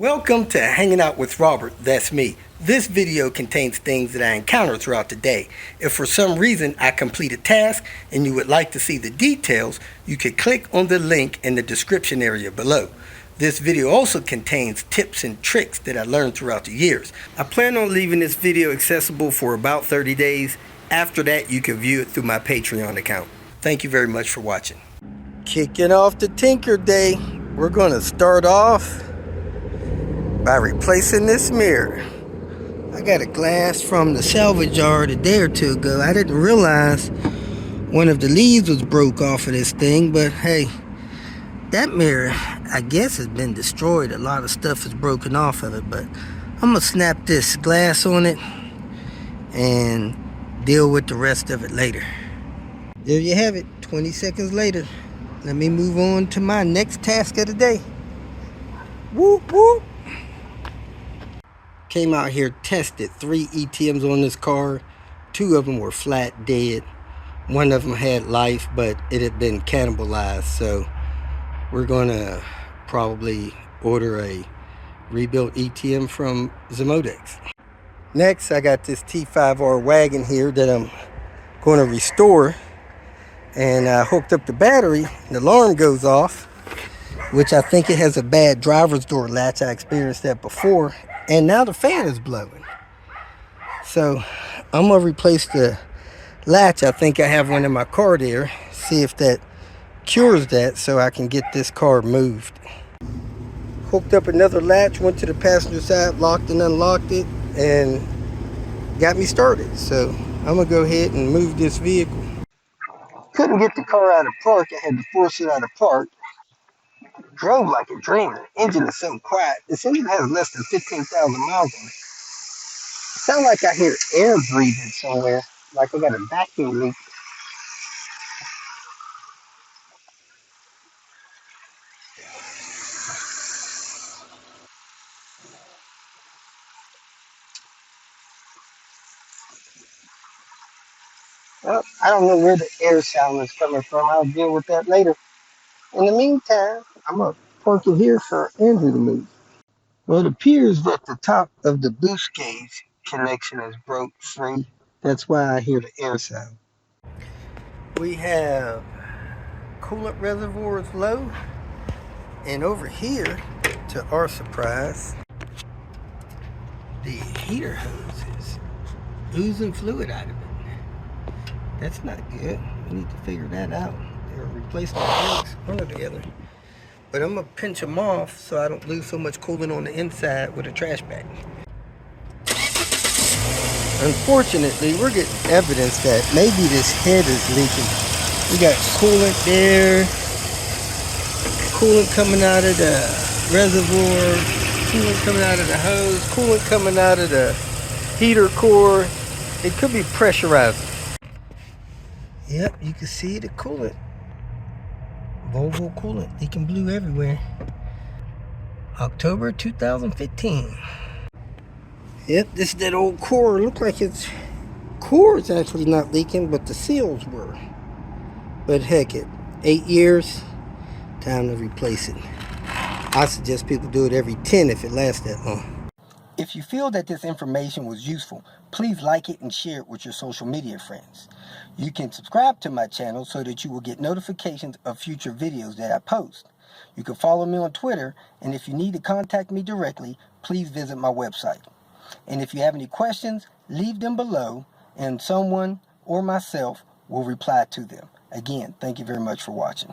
Welcome to Hanging Out with Robert, that's me. This video contains things that I encounter throughout the day. If for some reason I complete a task and you would like to see the details, you can click on the link in the description area below. This video also contains tips and tricks that I learned throughout the years. I plan on leaving this video accessible for about 30 days. After that, you can view it through my Patreon account. Thank you very much for watching. Kicking off the Tinker Day, we're going to start off by replacing this mirror. I got a glass from the salvage yard a day or two ago. I didn't realize one of the leaves was broke off of this thing, but hey, that mirror I guess has been destroyed. A lot of stuff is broken off of it, but I'm gonna snap this glass on it and deal with the rest of it later. There you have it, 20 seconds later. Let me move on to my next task of the day. Whoop whoop. Came out here, tested 3 ETMs on this car. 2 of them were flat dead. 1 of them had life, but it had been cannibalized. So we're gonna probably order a rebuilt ETM from Zemodex. Next, I got this T-5R wagon here that I'm going to restore. And I hooked up the battery. The alarm goes off, which I think it has a bad driver's door latch. I experienced that before. And now the fan is blowing. So I'm going to replace the latch. I think I have one in my car there. See if that cures that so I can get this car moved. Hooked up another latch, went to the passenger side, locked and unlocked it, and got me started. So I'm going to go ahead and move this vehicle. Couldn't get the car out of park. I had to force it out of park. Drove like a dream. The engine is so quiet. This engine has less than 15,000 miles on it. Sound like I hear air breathing somewhere, like I got a vacuum leak. Well, I don't know where the air sound is coming from. I'll deal with that later. In the meantime, I'm going to park it here for Andrew to move. Well, it appears that the top of the boost gauge connection is broke free. That's why I hear the air sound. We have coolant reservoirs low, and over here, to our surprise, the heater hose is oozing fluid out of it. That's not good. We need to figure that out. They're replacing the brakes, one or the other. But I'm gonna pinch them off so I don't lose so much coolant on the inside with a trash bag. Unfortunately, we're getting evidence that maybe this head is leaking. We got coolant there, coolant coming out of the reservoir, coolant coming out of the hose, coolant coming out of the heater core. It could be pressurizing. Yep, you can see the coolant. Volvo coolant leaking blue everywhere. October 2015. Yep, this is that old core. Looks like its core is actually not leaking, but the seals were. But heck it, 8 years, time to replace it. I suggest people do it every 10 if it lasts that long. If you feel that this information was useful, please like it and share it with your social media friends. You can subscribe to my channel so that you will get notifications of future videos that I post. You can follow me on Twitter, and if you need to contact me directly, please visit my website. And if you have any questions, leave them below, and someone or myself will reply to them. Again, thank you very much for watching.